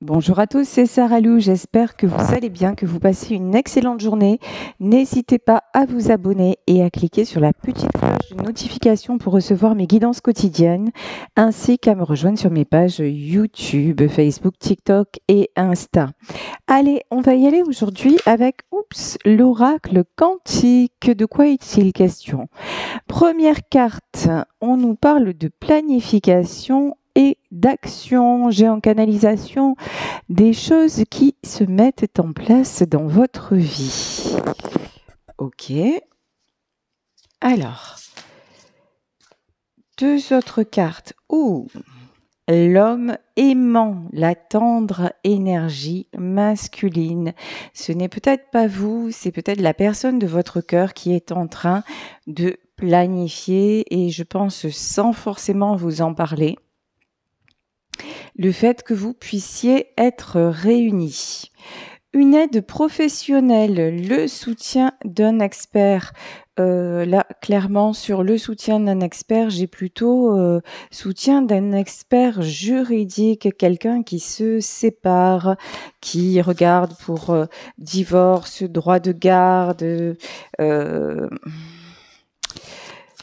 Bonjour à tous, c'est Sarah Lou. J'espère que vous allez bien, que vous passez une excellente journée. N'hésitez pas à vous abonner et à cliquer sur la petite cloche de notification pour recevoir mes guidances quotidiennes, ainsi qu'à me rejoindre sur mes pages YouTube, Facebook, TikTok et Insta. Allez, on va y aller aujourd'hui avec l'oracle quantique. De quoi est-il question? Première carte, on nous parle de planification et d'action. J'ai en canalisation des choses qui se mettent en place dans votre vie. Ok. Alors, deux autres cartes. L'homme aimant, la tendre énergie masculine. Ce n'est peut-être pas vous, c'est peut-être la personne de votre cœur qui est en train de planifier, et je pense sans forcément vous en parler, le fait que vous puissiez être réunis. Une aide professionnelle, le soutien d'un expert. Là, clairement, sur le soutien d'un expert, j'ai plutôt soutien d'un expert juridique, quelqu'un qui se sépare, qui regarde pour divorce, droit de garde,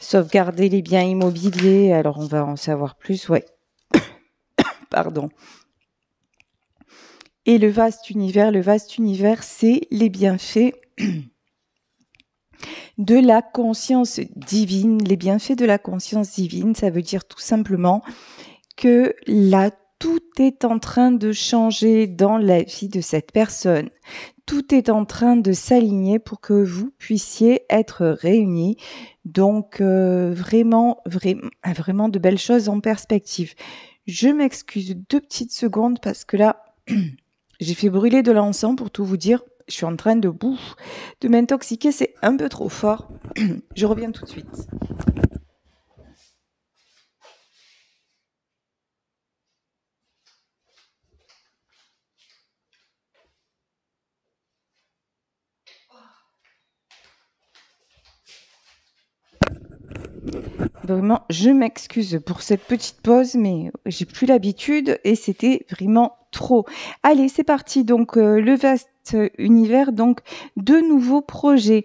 sauvegarder les biens immobiliers. Alors, on va en savoir plus, ouais. Pardon. Et le vaste univers, c'est les bienfaits de la conscience divine. Les bienfaits de la conscience divine, ça veut dire tout simplement que là, tout est en train de changer dans la vie de cette personne. Tout est en train de s'aligner pour que vous puissiez être réunis. Donc, vraiment de belles choses en perspective. Je m'excuse 2 petites secondes parce que là, j'ai fait brûler de l'encens pour tout vous dire. Je suis en train de m'intoxiquer, c'est un peu trop fort. Je reviens tout de suite. Vraiment, je m'excuse pour cette petite pause, mais j'ai plus l'habitude et c'était vraiment trop. Allez, c'est parti. Donc, le vaste univers, donc, de nouveaux projets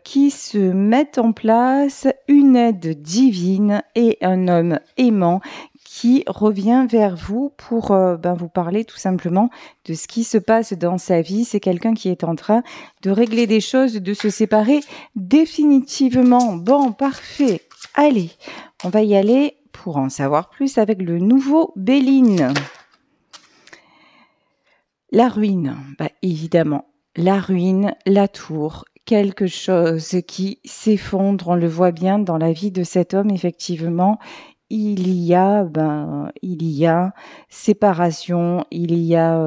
qui se mettent en place, une aide divine et un homme aimant qui revient vers vous pour vous parler tout simplement de ce qui se passe dans sa vie. C'est quelqu'un qui est en train de régler des choses, de se séparer définitivement. Bon, parfait. Allez, on va y aller pour en savoir plus avec le nouveau Béline. La ruine, évidemment. La ruine, la tour, quelque chose qui s'effondre. On le voit bien dans la vie de cet homme, effectivement. Il y a séparation, il y a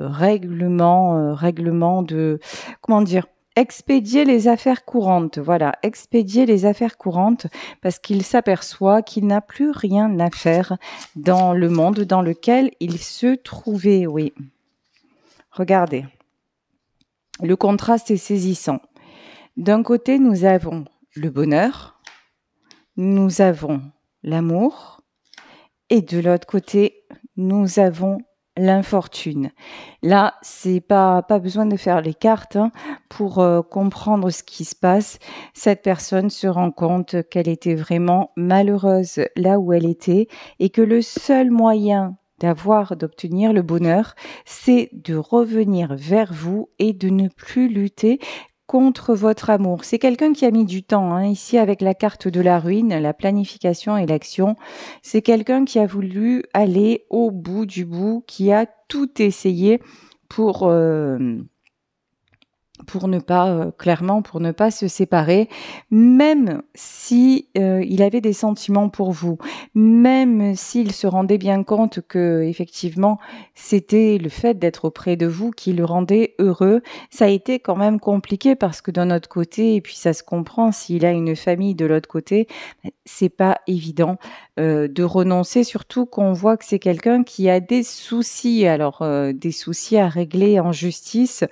règlement de, comment dire, expédier les affaires courantes. Voilà, expédier les affaires courantes parce qu'il s'aperçoit qu'il n'a plus rien à faire dans le monde dans lequel il se trouvait. Oui, regardez, le contraste est saisissant. D'un côté, nous avons le bonheur, nous avons l'amour, et de l'autre côté, nous avons l'infortune. Là, c'est pas besoin de faire les cartes pour comprendre ce qui se passe. Cette personne se rend compte qu'elle était vraiment malheureuse là où elle était et que le seul moyen d'obtenir le bonheur, c'est de revenir vers vous et de ne plus lutter contre votre amour. C'est quelqu'un qui a mis du temps, ici avec la carte de la ruine, la planification et l'action. C'est quelqu'un qui a voulu aller au bout du bout, qui a tout essayé pour ne pas se séparer, même si il avait des sentiments pour vous, même s'il se rendait bien compte que effectivement c'était le fait d'être auprès de vous qui le rendait heureux. Ça a été quand même compliqué parce que d'un autre côté, et puis ça se comprend, s'il a une famille de l'autre côté, c'est pas évident de renoncer, surtout qu'on voit que c'est quelqu'un qui a des soucis, alors des soucis à régler en justice.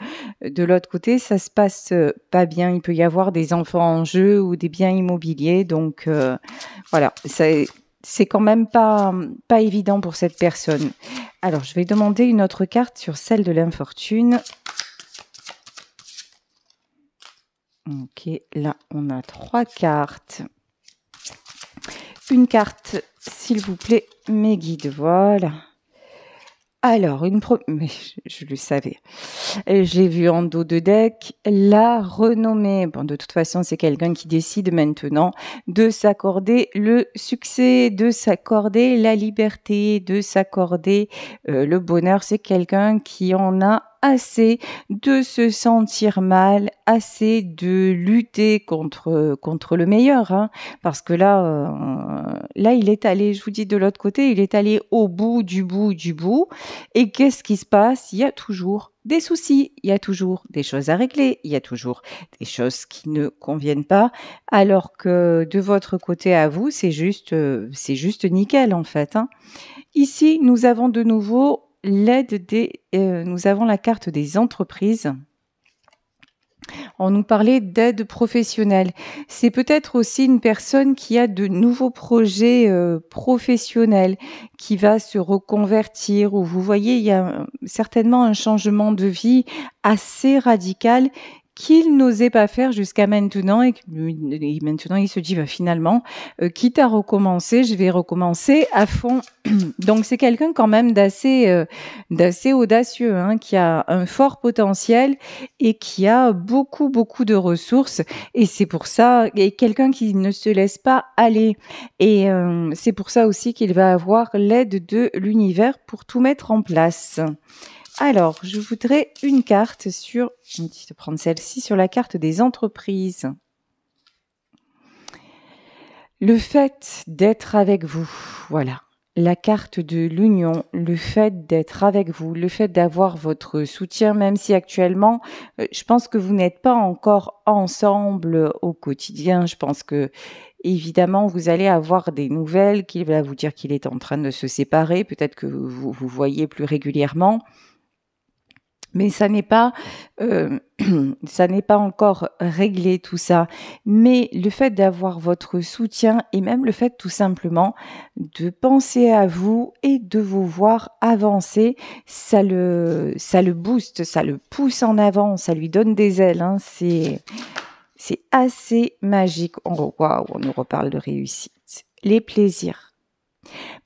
De l'autre côté, ça se passe pas bien. Il peut y avoir des enfants en jeu ou des biens immobiliers. Donc voilà, c'est quand même pas évident pour cette personne. Alors, je vais demander une autre carte sur celle de l'infortune. Ok, là, on a 3 cartes. Une carte, s'il vous plaît, mes guides, voilà. Alors, mais je le savais. Je l'ai vu en dos de deck. La renommée. Bon, de toute façon, c'est quelqu'un qui décide maintenant de s'accorder le succès, de s'accorder la liberté, de s'accorder le bonheur. C'est quelqu'un qui en a assez de se sentir mal, assez de lutter contre le meilleur, hein, parce que là, il est allé, je vous dis de l'autre côté, il est allé au bout du bout du bout. Et qu'est-ce qui se passe? Il y a toujours des soucis, il y a toujours des choses à régler, il y a toujours des choses qui ne conviennent pas, alors que de votre côté à vous, c'est juste nickel en fait, hein. Ici, nous avons de nouveau nous avons la carte des entreprises. On nous parlait d'aide professionnelle. C'est peut-être aussi une personne qui a de nouveaux projets professionnels, qui va se reconvertir, ou vous voyez, il y a certainement un changement de vie assez radical qu'il n'osait pas faire jusqu'à maintenant et maintenant il se dit finalement, quitte à recommencer, je vais recommencer à fond. Donc c'est quelqu'un quand même d'assez audacieux, hein, qui a un fort potentiel et qui a beaucoup de ressources, et c'est pour ça, et quelqu'un qui ne se laisse pas aller, et c'est pour ça aussi qu'il va avoir l'aide de l'univers pour tout mettre en place. Alors, je voudrais une carte je vais te prendre celle-ci, sur la carte des entreprises. Le fait d'être avec vous, voilà. La carte de l'union, le fait d'être avec vous, le fait d'avoir votre soutien, même si actuellement, je pense que vous n'êtes pas encore ensemble au quotidien. Je pense que, évidemment, vous allez avoir des nouvelles, qu'il va vous dire qu'il est en train de se séparer, peut-être que vous voyez plus régulièrement. Mais ça n'est pas encore réglé tout ça. Mais le fait d'avoir votre soutien, et même le fait tout simplement de penser à vous et de vous voir avancer, ça le booste, ça le pousse en avant, ça lui donne des ailes, hein. C'est assez magique. Waouh, on nous reparle de réussite. Les plaisirs.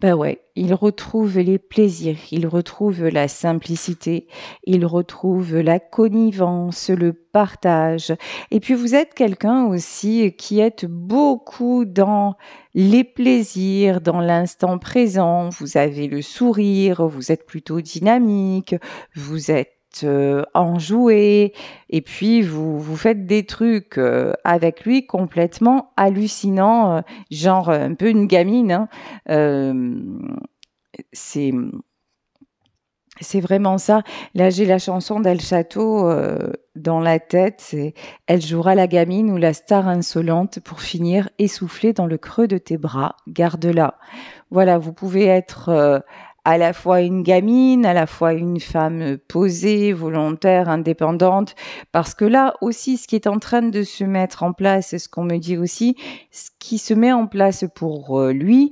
Ben ouais, il retrouve les plaisirs, il retrouve la simplicité, il retrouve la connivence, le partage. Et puis vous êtes quelqu'un aussi qui est beaucoup dans les plaisirs, dans l'instant présent. Vous avez le sourire, vous êtes plutôt dynamique, vous êtes enjoué, et puis vous faites des trucs avec lui complètement hallucinants, genre un peu une gamine, hein. C'est vraiment ça. Là, j'ai la chanson d'El Château dans la tête. C'est Elle jouera la gamine ou la star insolente pour finir essoufflée dans le creux de tes bras. Garde-la. Voilà, vous pouvez être à la fois une gamine, à la fois une femme posée, volontaire, indépendante, parce que là aussi, ce qui est en train de se mettre en place, c'est ce qu'on me dit aussi, ce qui se met en place pour lui,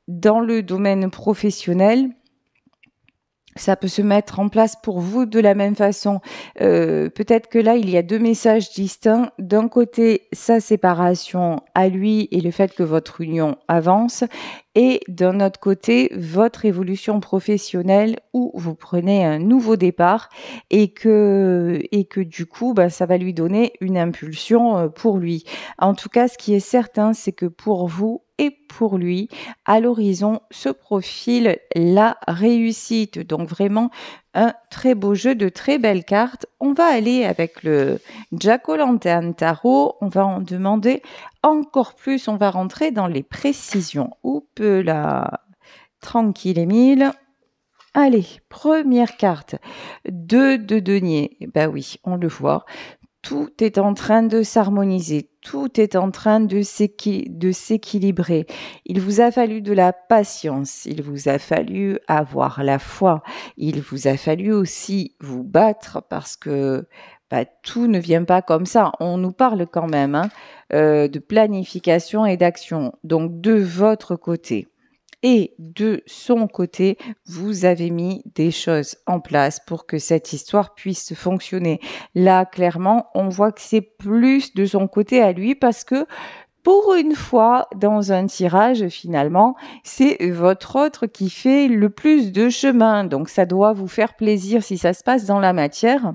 dans le domaine professionnel, ça peut se mettre en place pour vous de la même façon. Peut-être que là, il y a 2 messages distincts. D'un côté, sa séparation à lui et le fait que votre union avance. Et d'un autre côté, votre évolution professionnelle où vous prenez un nouveau départ et que du coup, ça va lui donner une impulsion pour lui. En tout cas, ce qui est certain, c'est que pour vous et pour lui, à l'horizon se profile la réussite. Donc vraiment un très beau jeu, de très belles cartes. On va aller avec le Jack-o'-lanterne Tarot. On va en demander encore plus. On va rentrer dans les précisions. Oups là, tranquille Émile. Allez, première carte. 2 de denier. Ben oui, on le voit. Tout est en train de s'harmoniser, tout est en train de s'équilibrer. Il vous a fallu de la patience, il vous a fallu avoir la foi, il vous a fallu aussi vous battre parce que tout ne vient pas comme ça. On nous parle quand même de planification et d'action. Donc de votre côté, Et de son côté, vous avez mis des choses en place pour que cette histoire puisse fonctionner. Là, clairement, on voit que c'est plus de son côté à lui parce que pour une fois, dans un tirage, finalement, c'est votre autre qui fait le plus de chemin. Donc, ça doit vous faire plaisir si ça se passe dans la matière.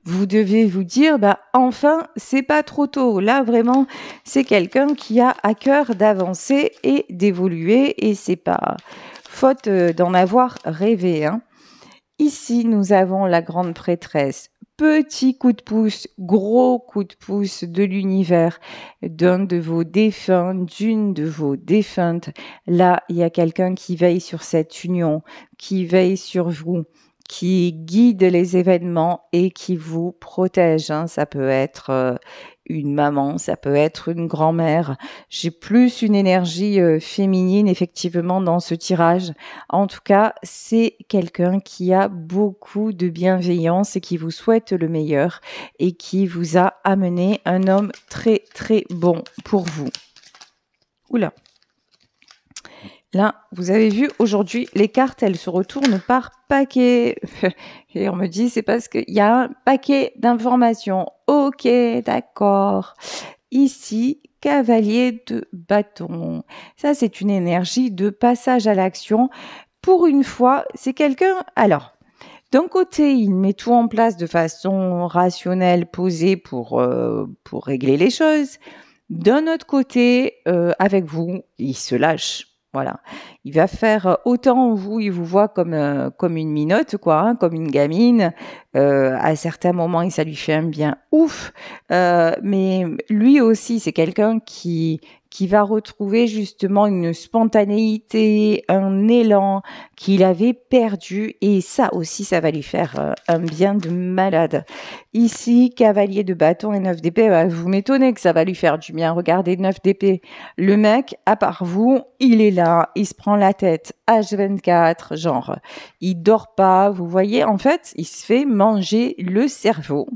Vous devez vous dire, bah, enfin, c'est pas trop tôt. Là, vraiment, c'est quelqu'un qui a à cœur d'avancer et d'évoluer et c'est pas faute d'en avoir rêvé, hein. Ici, nous avons la grande prêtresse. Petit coup de pouce, gros coup de pouce de l'univers, d'un de vos défunts, d'une de vos défuntes. Là, il y a quelqu'un qui veille sur cette union, qui veille sur vous, qui guide les événements et qui vous protège, hein. Ça peut être une maman, ça peut être une grand-mère. J'ai plus une énergie féminine effectivement dans ce tirage. En tout cas, c'est quelqu'un qui a beaucoup de bienveillance et qui vous souhaite le meilleur et qui vous a amené un homme très très bon pour vous. Oula. Là, vous avez vu, aujourd'hui, les cartes, elles se retournent par paquet. Et on me dit, c'est parce qu'il y a un paquet d'informations. Ok, d'accord. Ici, cavalier de bâton. Ça, c'est une énergie de passage à l'action. Pour une fois, c'est quelqu'un... Alors, d'un côté, il met tout en place de façon rationnelle, posée pour régler les choses. D'un autre côté, avec vous, il se lâche. Voilà, il va faire autant vous, il vous voit comme une minotte, quoi, hein, comme une gamine. À certains moments, ça lui fait un bien ouf. Mais lui aussi, c'est quelqu'un qui va retrouver justement une spontanéité, un élan qu'il avait perdu. Et ça aussi, ça va lui faire un bien de malade. Ici, cavalier de bâton et 9 d'épée, bah, vous m'étonnez que ça va lui faire du bien. Regardez 9 d'épée. Le mec, à part vous, il est là, il se prend la tête H24, genre, il dort pas. Vous voyez, en fait, il se fait manger le cerveau.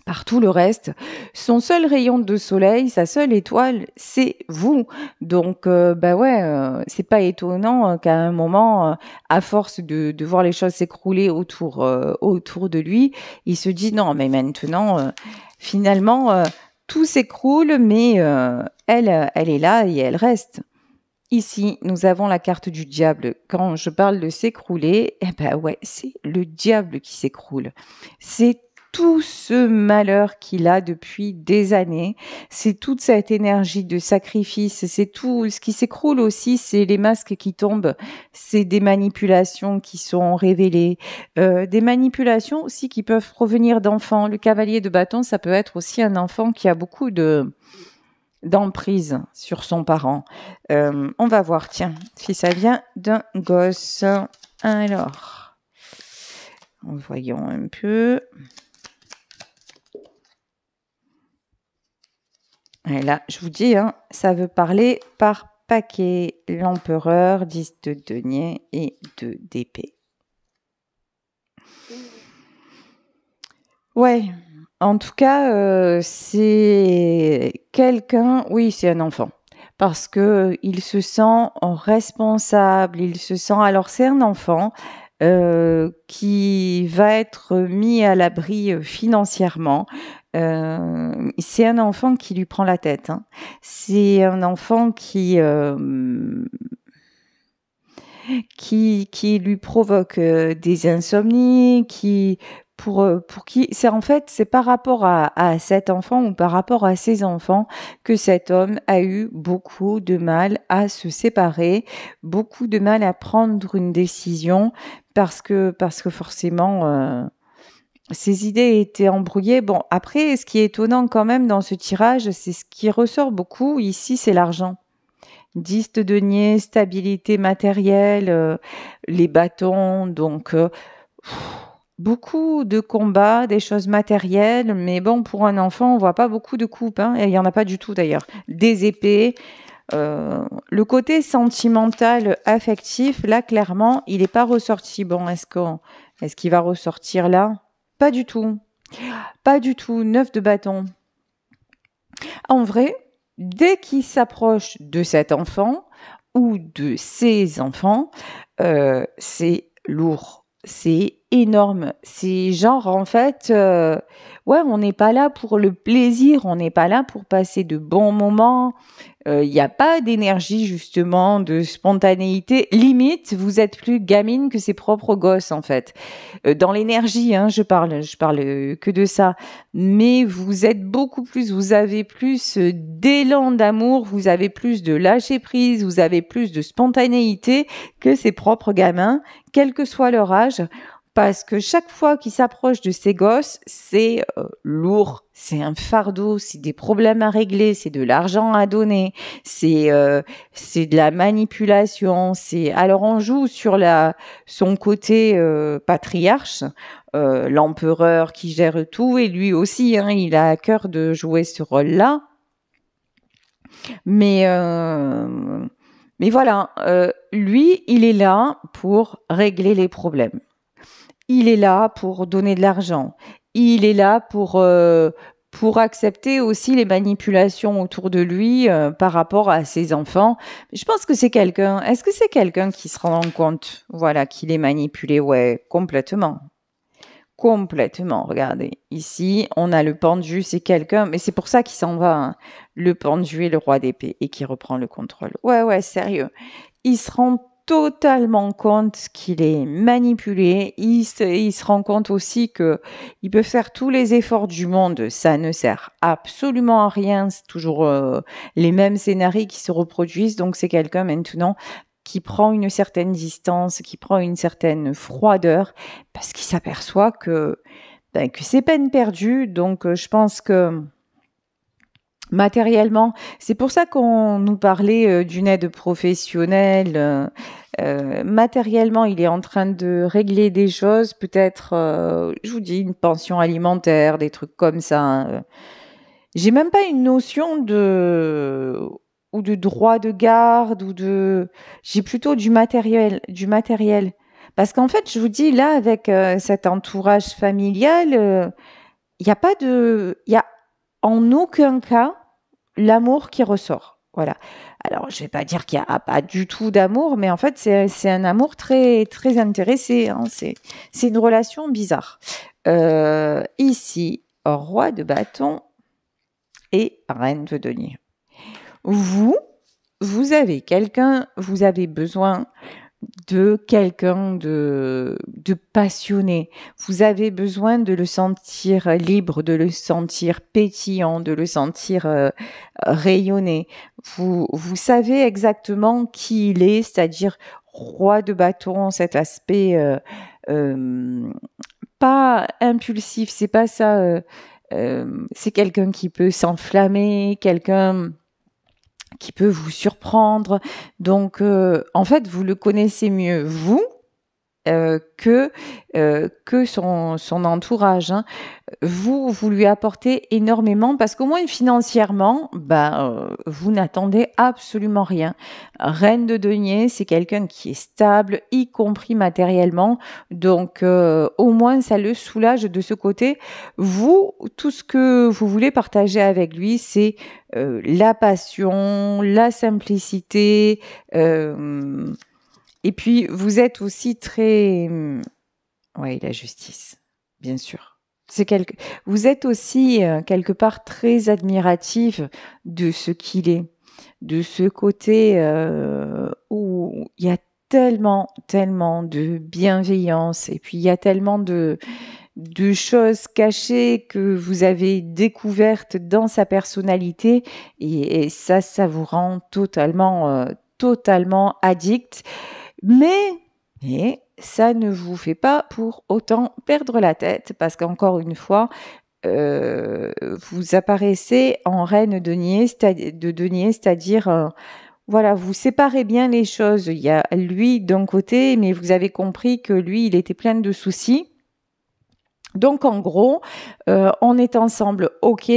Par tout le reste, son seul rayon de soleil, sa seule étoile, c'est vous. Donc, bah ouais, c'est pas étonnant qu'à un moment, à force de voir les choses s'écrouler autour de lui, il se dit non, mais maintenant, finalement, tout s'écroule, mais elle est là et elle reste. Ici, nous avons la carte du diable. Quand je parle de s'écrouler, eh ben ouais, c'est le diable qui s'écroule. C'est tout ce malheur qu'il a depuis des années, c'est toute cette énergie de sacrifice, c'est tout ce qui s'écroule aussi, c'est les masques qui tombent, c'est des manipulations qui sont révélées, des manipulations aussi qui peuvent provenir d'enfants. Le cavalier de bâton, ça peut être aussi un enfant qui a beaucoup d'emprise sur son parent. On va voir, tiens, si ça vient d'un gosse. Alors, voyons un peu. Et là, je vous dis, hein, ça veut parler par paquet. L'empereur, 10 de denier et 2 d'épée. Ouais, en tout cas, c'est quelqu'un, oui, c'est un enfant. Parce que il se sent responsable, il se sent... Alors, c'est un enfant qui va être mis à l'abri financièrement. C'est un enfant qui lui prend la tête, hein. C'est un enfant qui lui provoque des insomnies, pour qui c'est en fait c'est par rapport à cet enfant ou par rapport à ses enfants que cet homme a eu beaucoup de mal à se séparer, beaucoup de mal à prendre une décision parce que forcément ses idées étaient embrouillées. Bon, après, ce qui est étonnant quand même dans ce tirage, c'est ce qui ressort beaucoup ici, c'est l'argent. 10 de denier, stabilité matérielle, les bâtons, donc beaucoup de combats, des choses matérielles, mais bon, pour un enfant, on voit pas beaucoup de coupes, hein, et il y en a pas du tout d'ailleurs. Des épées, le côté sentimental, affectif, là, clairement, il n'est pas ressorti. Bon, est-ce qu'il va ressortir là? Pas du tout. Pas du tout. 9 de bâton. En vrai, dès qu'il s'approche de cet enfant ou de ses enfants, c'est lourd, c'est énorme. C'est genre, en fait, ouais, on n'est pas là pour le plaisir, on n'est pas là pour passer de bons moments. Il n'y a pas d'énergie, justement, de spontanéité. Limite, vous êtes plus gamine que ses propres gosses, en fait. Dans l'énergie, hein, je parle que de ça. Mais vous êtes beaucoup plus, vous avez plus d'élan d'amour, vous avez plus de lâcher prise, vous avez plus de spontanéité que ses propres gamins, quel que soit leur âge. Parce que chaque fois qu'ils s'approchent de ces gosses, c'est lourd, c'est un fardeau, c'est des problèmes à régler, c'est de l'argent à donner, c'est de la manipulation. Alors on joue sur son côté patriarche, l'empereur qui gère tout, et lui aussi, hein, il a à cœur de jouer ce rôle-là. Mais voilà, lui, il est là pour régler les problèmes. Il est là pour donner de l'argent. Il est là pour accepter aussi les manipulations autour de lui par rapport à ses enfants. Je pense que c'est quelqu'un. Est-ce que c'est quelqu'un qui se rend compte, voilà, qu'il est manipulé? Ouais, complètement. Complètement. Regardez, ici, on a le pendu, c'est quelqu'un, mais c'est pour ça qu'il s'en va, hein. Le pendu et le roi d'épée, et qui reprend le contrôle. Ouais, ouais, sérieux. Il se rend totalement compte qu'il est manipulé. Il se rend compte aussi que il peut faire tous les efforts du monde. Ça ne sert absolument à rien. C'est toujours les mêmes scénarios qui se reproduisent. Donc, c'est quelqu'un maintenant qui prend une certaine distance, qui prend une certaine froideur, parce qu'il s'aperçoit que c'est peine perdue. Donc, je pense que matériellement, c'est pour ça qu'on nous parlait d'une aide professionnelle. Matériellement, il est en train de régler des choses, peut-être, je vous dis, une pension alimentaire, des trucs comme ça, hein. J'ai même pas une notion de droit de garde j'ai plutôt du matériel. Parce qu'en fait, je vous dis là, avec cet entourage familial, il y a pas il y a en aucun cas l'amour qui ressort. Voilà. Alors, je vais pas dire qu'il y a pas du tout d'amour, mais en fait, c'est un amour très très intéressé, hein. C'est une relation bizarre. Ici, roi de bâton et reine de denier. Vous, vous avez besoin de quelqu'un de passionné. Vous avez besoin de le sentir libre, de le sentir pétillant, de le sentir rayonner. Vous savez exactement qui il est, c'est-à-dire roi de bâton, cet aspect pas impulsif, c'est pas ça. C'est quelqu'un qui peut s'enflammer, quelqu'un qui peut vous surprendre. Donc, en fait, vous le connaissez mieux, vous, que son entourage, hein. Vous lui apportez énormément parce qu'au moins financièrement, vous n'attendez absolument rien. Reine de denier, c'est quelqu'un qui est stable, y compris matériellement. Donc, au moins, ça le soulage de ce côté. Vous, tout ce que vous voulez partager avec lui, c'est la passion, la simplicité, et puis, vous êtes aussi très... Oui, la justice, bien sûr. Vous êtes aussi, quelque part, très admiratif de ce qu'il est, de ce côté où il y a tellement, tellement de bienveillance, et puis il y a tellement de choses cachées que vous avez découvertes dans sa personnalité, et ça vous rend totalement addict. Mais ça ne vous fait pas pour autant perdre la tête parce qu'encore une fois, vous apparaissez en reine de denier, c'est-à-dire, voilà, vous séparez bien les choses. Il y a lui d'un côté, mais vous avez compris que lui, il était plein de soucis. Donc en gros, on est ensemble, ok.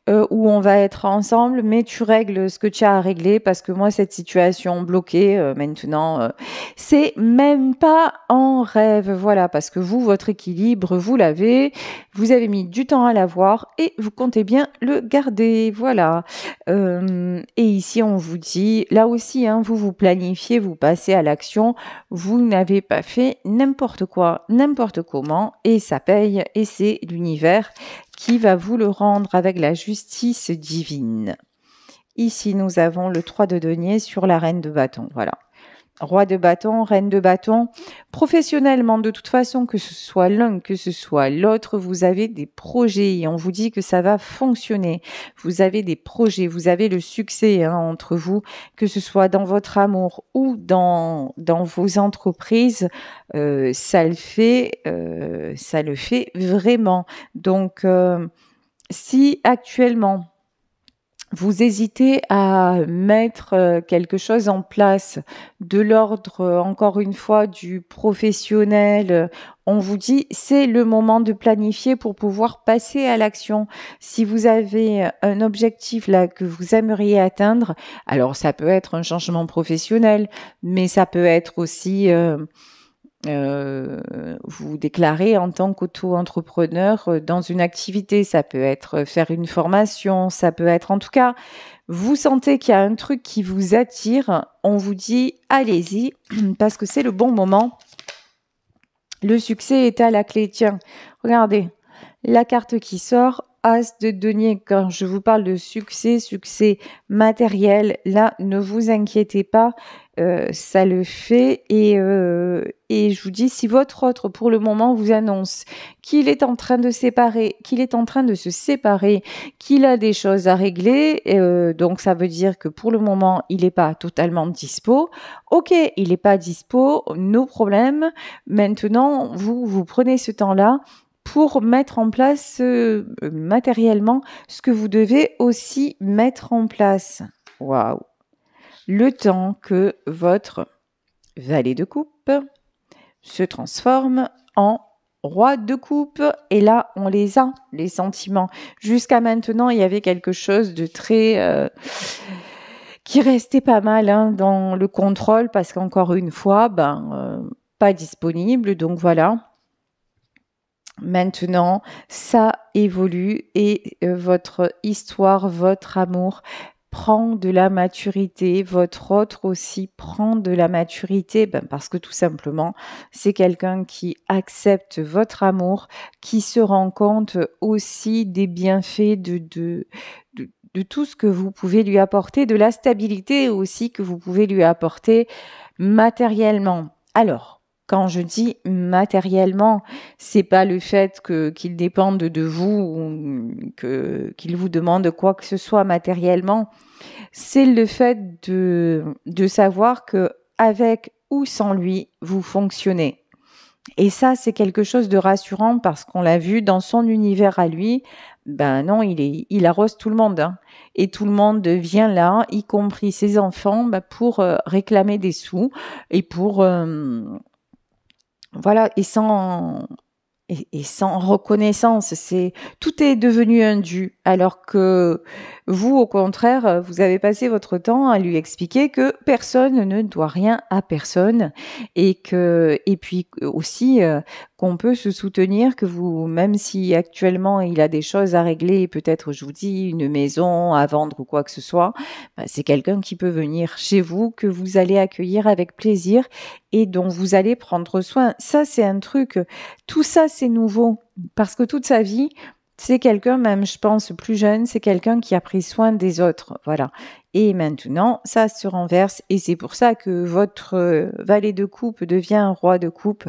où on va être ensemble, mais tu règles ce que tu as à régler parce que moi, cette situation bloquée, maintenant, c'est même pas en rêve. Voilà, parce que vous, votre équilibre, vous avez mis du temps à l'avoir et vous comptez bien le garder. Voilà. Et ici, on vous dit, là aussi, hein, vous planifiez, vous passez à l'action, vous n'avez pas fait n'importe quoi, n'importe comment, et ça paye, et c'est l'univers qui va vous le rendre avec la justice divine. Ici, nous avons le 3 de denier sur la reine de bâton. Voilà. Roi de bâton, reine de bâton. Professionnellement, de toute façon, que ce soit l'un, que ce soit l'autre, vous avez des projets et on vous dit que ça va fonctionner. Vous avez des projets, vous avez le succès entre vous, que ce soit dans votre amour ou dans vos entreprises, ça le fait vraiment. Donc, si actuellement, vous hésitez à mettre quelque chose en place de l'ordre, encore une fois, du professionnel. On vous dit, c'est le moment de planifier pour pouvoir passer à l'action. Si vous avez un objectif là que vous aimeriez atteindre, alors ça peut être un changement professionnel, mais ça peut être aussi vous déclarer en tant qu'auto-entrepreneur dans une activité. Ça peut être faire une formation, ça peut être en tout cas, vous sentez qu'il y a un truc qui vous attire, on vous dit allez-y parce que c'est le bon moment. Le succès est à la clé. Tiens, regardez, la carte qui sort, As de denier. Quand je vous parle de succès matériel, là, ne vous inquiétez pas, ça le fait. Et je vous dis, si votre autre, pour le moment, vous annonce qu'il est en train de se séparer, qu'il a des choses à régler, donc ça veut dire que pour le moment, il n'est pas totalement dispo. Ok, il n'est pas dispo, no problème. Maintenant, vous prenez ce temps-là pour mettre en place matériellement ce que vous devez aussi mettre en place. Waouh! Le temps que votre valet de coupe se transforme en roi de coupe. Et là, on les a, les sentiments. Jusqu'à maintenant, il y avait quelque chose de très... qui restait pas mal dans le contrôle parce qu'encore une fois, pas disponible. Donc voilà. Maintenant, ça évolue et votre histoire, votre amour prend de la maturité, votre autre aussi prend de la maturité, parce que tout simplement, c'est quelqu'un qui accepte votre amour, qui se rend compte aussi des bienfaits de tout ce que vous pouvez lui apporter, de la stabilité aussi que vous pouvez lui apporter matériellement. Alors, quand je dis matériellement, c'est pas le fait qu'il dépende de vous ou qu'il vous demande quoi que ce soit matériellement. C'est le fait de savoir que avec ou sans lui, vous fonctionnez. Et ça, c'est quelque chose de rassurant parce qu'on l'a vu dans son univers à lui. Non, il arrose tout le monde, et tout le monde vient là, y compris ses enfants, pour réclamer des sous et pour voilà, et sans reconnaissance. Tout est devenu un dû, alors que vous, au contraire, vous avez passé votre temps à lui expliquer que personne ne doit rien à personne et puis aussi qu'on peut se soutenir, que vous, même si actuellement il a des choses à régler, peut-être, je vous dis, une maison à vendre ou quoi que ce soit, c'est quelqu'un qui peut venir chez vous, que vous allez accueillir avec plaisir et dont vous allez prendre soin. Ça, c'est un truc, tout ça, c'est nouveau parce que toute sa vie, c'est quelqu'un, même je pense plus jeune, c'est quelqu'un qui a pris soin des autres. Voilà. Et maintenant, ça se renverse et c'est pour ça que votre valet de coupe devient un roi de coupe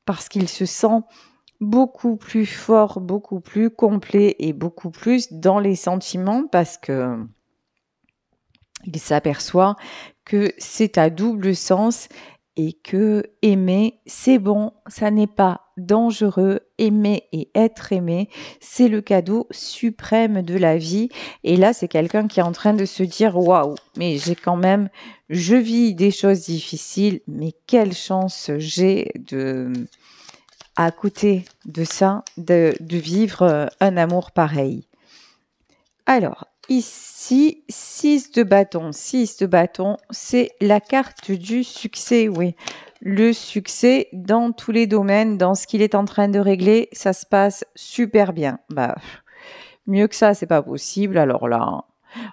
parce qu'il se sent beaucoup plus fort, beaucoup plus complet et beaucoup plus dans les sentiments parce que il s'aperçoit que c'est à double sens et que aimer, c'est bon, ça n'est pas dangereux. Aimer et être aimé, c'est le cadeau suprême de la vie. Et là, c'est quelqu'un qui est en train de se dire, waouh, mais je vis des choses difficiles, mais quelle chance j'ai à côté de ça, de vivre un amour pareil. Alors, ici, 6 de bâton. 6 de bâton, c'est la carte du succès, oui. Le succès dans tous les domaines, dans ce qu'il est en train de régler, ça se passe super bien. Bah, mieux que ça, c'est pas possible. Alors là,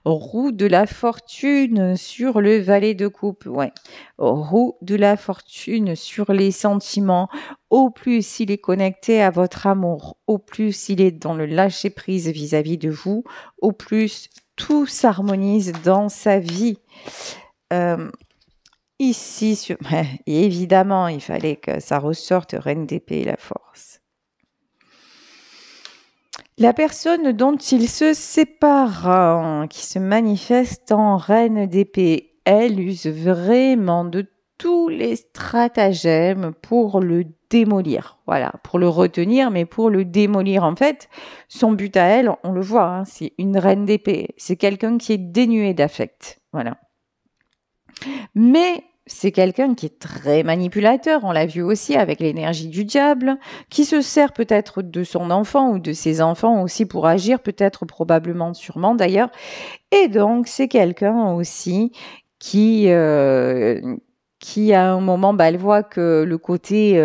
roue de la fortune sur le valet de coupe, ouais. Roue de la fortune sur les sentiments. Au plus il est connecté à votre amour, au plus il est dans le lâcher prise vis-à-vis de vous, au plus tout s'harmonise dans sa vie. Ici, et évidemment, il fallait que ça ressorte reine d'épée, la force. La personne dont il se sépare, qui se manifeste en reine d'épée, elle use vraiment de tous les stratagèmes pour le démolir. Voilà, pour le retenir, mais pour le démolir. En fait, son but à elle, on le voit, hein, c'est une reine d'épée. C'est quelqu'un qui est dénué d'affect. Voilà. Mais c'est quelqu'un qui est très manipulateur, on l'a vu aussi avec l'énergie du diable, qui se sert peut-être de son enfant ou de ses enfants aussi pour agir, peut-être, probablement, sûrement d'ailleurs. Et donc, c'est quelqu'un aussi qui à un moment, elle voit que le côté,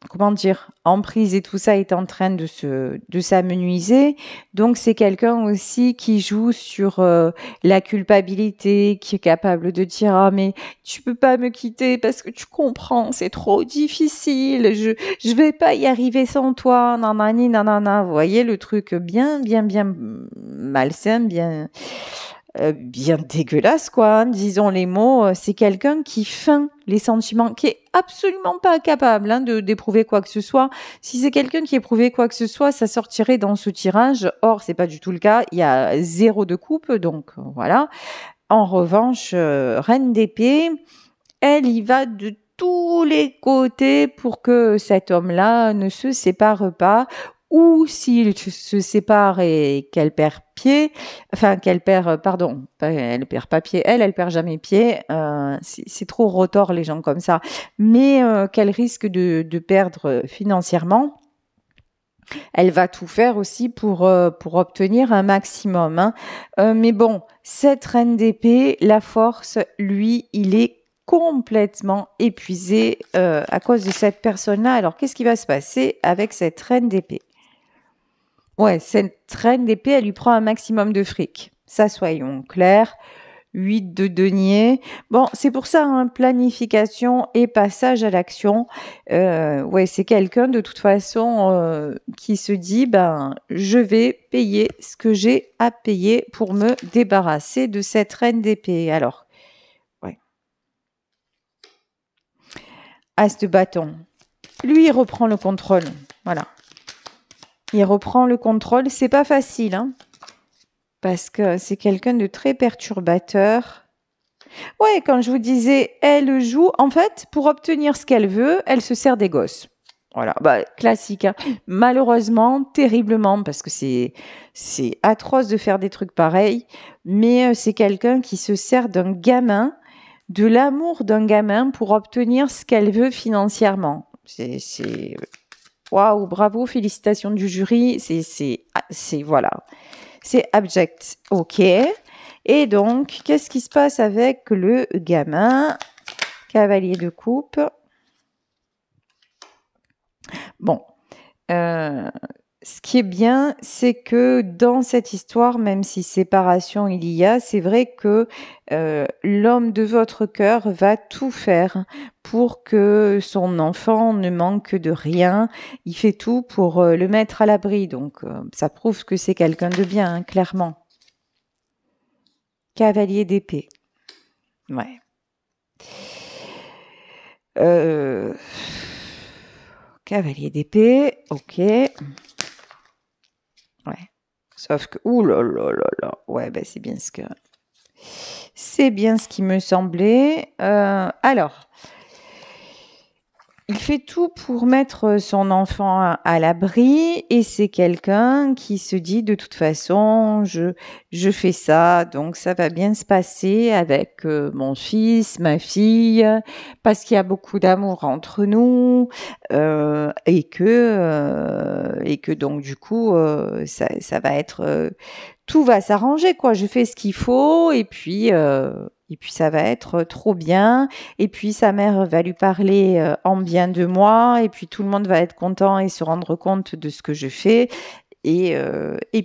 comment dire, emprise et tout ça est en train de s'amenuiser. Donc, c'est quelqu'un aussi qui joue sur la culpabilité, qui est capable de dire, ah, mais tu peux pas me quitter parce que tu comprends, c'est trop difficile, je vais pas y arriver sans toi, nanani, nanana. Vous voyez le truc bien malsain, bien dégueulasse, quoi, hein, disons les mots. C'est quelqu'un qui feint les sentiments, qui est absolument pas capable d'éprouver quoi que ce soit. Si c'est quelqu'un qui éprouvait quoi que ce soit, ça sortirait dans ce tirage. Or, c'est pas du tout le cas. Il y a 0 de coupe, donc voilà. En revanche, reine d'épée, elle y va de tous les côtés pour que cet homme-là ne se sépare pas, ou s'il se sépare et qu'elle perd pied, enfin qu'elle perd, pardon, elle perd pas pied, elle perd jamais pied, c'est trop rotor les gens comme ça, mais qu'elle risque de perdre financièrement. Elle va tout faire aussi pour obtenir un maximum, hein. Mais bon, cette reine d'épée, la force, lui, il est complètement épuisé à cause de cette personne-là. Alors, qu'est-ce qui va se passer avec cette reine d'épée? Ouais, cette reine d'épée, elle lui prend un maximum de fric. Ça, soyons clairs. 8 de denier. Bon, c'est pour ça, hein, planification et passage à l'action. Ouais, c'est quelqu'un de toute façon qui se dit, je vais payer ce que j'ai à payer pour me débarrasser de cette reine d'épée. Alors, ouais. As de bâton. Lui, il reprend le contrôle. Voilà. Il reprend le contrôle. C'est pas facile, hein, parce que c'est quelqu'un de très perturbateur. Ouais, quand je vous disais, elle joue, en fait, pour obtenir ce qu'elle veut, elle se sert des gosses. Voilà, classique, hein. Malheureusement, terriblement, parce que c'est atroce de faire des trucs pareils, mais c'est quelqu'un qui se sert d'un gamin, de l'amour d'un gamin pour obtenir ce qu'elle veut financièrement. Waouh, bravo, félicitations du jury, voilà. C'est abject, ok. Et donc, qu'est-ce qui se passe avec le gamin? Cavalier de coupe. Bon, ce qui est bien, c'est que dans cette histoire, même si séparation il y a, c'est vrai que l'homme de votre cœur va tout faire pour que son enfant ne manque de rien. Il fait tout pour le mettre à l'abri. Donc, ça prouve que c'est quelqu'un de bien, hein, clairement. Cavalier d'épée. Ouais. Cavalier d'épée, ok. Ouais. Sauf que, ouh là là là là. Ouais, c'est bien ce qui me semblait. Alors, Il fait tout pour mettre son enfant à l'abri et c'est quelqu'un qui se dit de toute façon, je fais ça, donc ça va bien se passer avec mon fils, ma fille, parce qu'il y a beaucoup d'amour entre nous et que donc du coup, ça va être tout va s'arranger quoi. Je fais ce qu'il faut et puis ça va être trop bien. Et puis sa mère va lui parler en bien de moi. Et puis tout le monde va être content et se rendre compte de ce que je fais. Et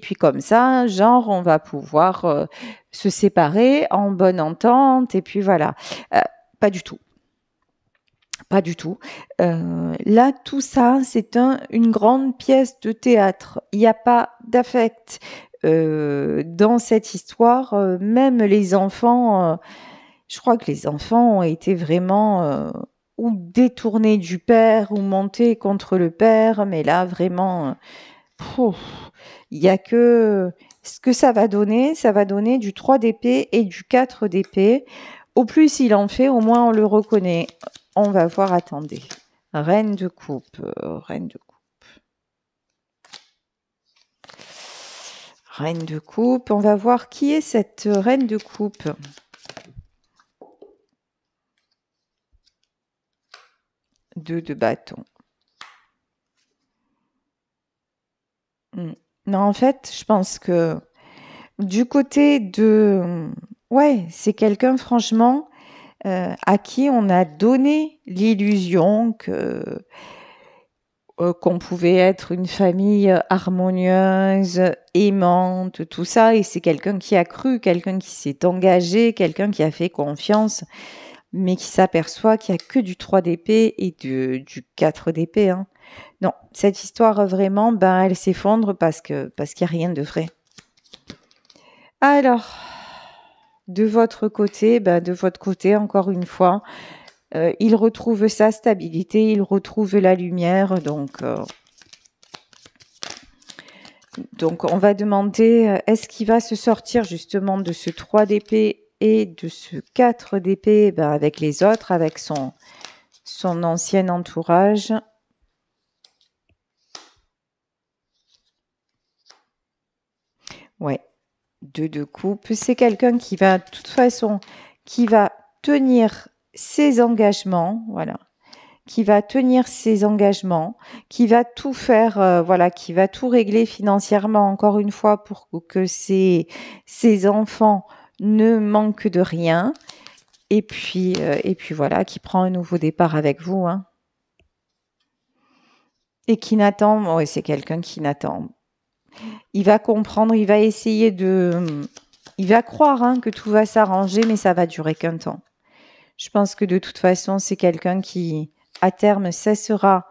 puis comme ça, genre, on va pouvoir se séparer en bonne entente. Et puis voilà. Euh, Pas du tout. Pas du tout. Là, tout ça, c'est une grande pièce de théâtre. Il n'y a pas d'affect dans cette histoire. Même les enfants, je crois que les enfants ont été vraiment ou détournés du père ou montés contre le père. Mais là, vraiment, pouf, il y a que ce que ça va donner du 3 d'épée et du 4 d'épée. Au plus il en fait, au moins on le reconnaît. On va voir, attendez. Reine de coupe, reine de coupe. Reine de coupe, on va voir qui est cette reine de coupe. Deux de bâton. Non, en fait, je pense que du côté de... Ouais, c'est quelqu'un, franchement, à qui on a donné l'illusion que qu'on pouvait être une famille harmonieuse, aimante, tout ça, et c'est quelqu'un qui a cru, quelqu'un qui s'est engagé, quelqu'un qui a fait confiance, mais qui s'aperçoit qu'il n'y a que du 3 d'épée et du 4 d'épée. Hein. Non, cette histoire, vraiment, ben, elle s'effondre parce qu'il n'y a rien de vrai. Alors, de votre côté, encore une fois, il retrouve sa stabilité, il retrouve la lumière, donc on va demander, est-ce qu'il va se sortir justement de ce 3 d'épée et de ce 4 d'épée avec les autres, avec son ancien entourage. Ouais, 2 de coupe. C'est quelqu'un qui va, de toute façon, qui va tenir ses engagements, voilà, qui va tenir ses engagements, qui va tout faire, voilà, qui va tout régler financièrement, encore une fois, pour que ses enfants ne manquent de rien. Et puis voilà, qui prend un nouveau départ avec vous, hein. Et qui n'attend, ouais, c'est quelqu'un qui n'attend. Il va comprendre, il va essayer il va croire hein, que tout va s'arranger, mais ça va durer qu'un temps. Je pense que de toute façon, c'est quelqu'un qui, à terme, cessera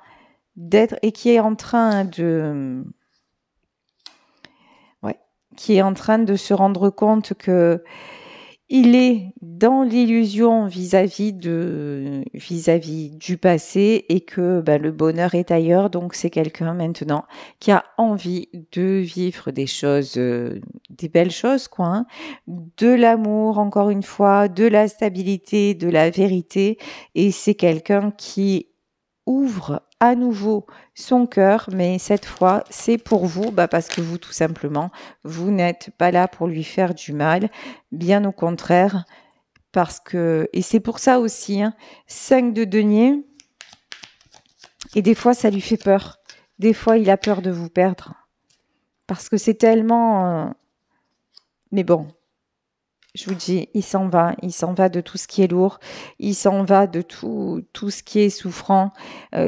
d'être et qui est en train qui est en train de se rendre compte que il est dans l'illusion vis-à-vis du passé et que le bonheur est ailleurs. Donc c'est quelqu'un maintenant qui a envie de vivre des choses, des belles choses, quoi. Hein. De l'amour, encore une fois, de la stabilité, de la vérité. Et c'est quelqu'un qui ouvre à nouveau son cœur, mais cette fois, c'est pour vous, parce que vous, tout simplement, vous n'êtes pas là pour lui faire du mal, bien au contraire, parce que, et c'est pour ça aussi, 5 de denier, et des fois, ça lui fait peur. Des fois, il a peur de vous perdre, parce que c'est tellement... mais bon, je vous dis, il s'en va de tout ce qui est lourd, il s'en va de tout ce qui est souffrant.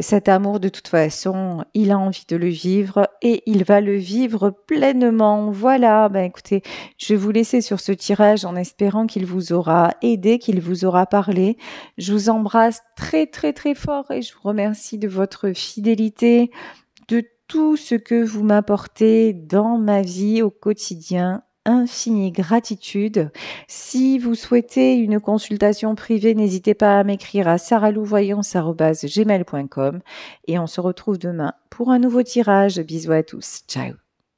Cet amour, de toute façon, il a envie de le vivre et il va le vivre pleinement. Voilà, écoutez, je vais vous laisser sur ce tirage en espérant qu'il vous aura aidé, qu'il vous aura parlé. Je vous embrasse très très très fort et je vous remercie de votre fidélité, de tout ce que vous m'apportez dans ma vie au quotidien. Infinie gratitude. Si vous souhaitez une consultation privée, n'hésitez pas à m'écrire à saralouvoyance@gmail.com et on se retrouve demain pour un nouveau tirage. Bisous à tous. Ciao.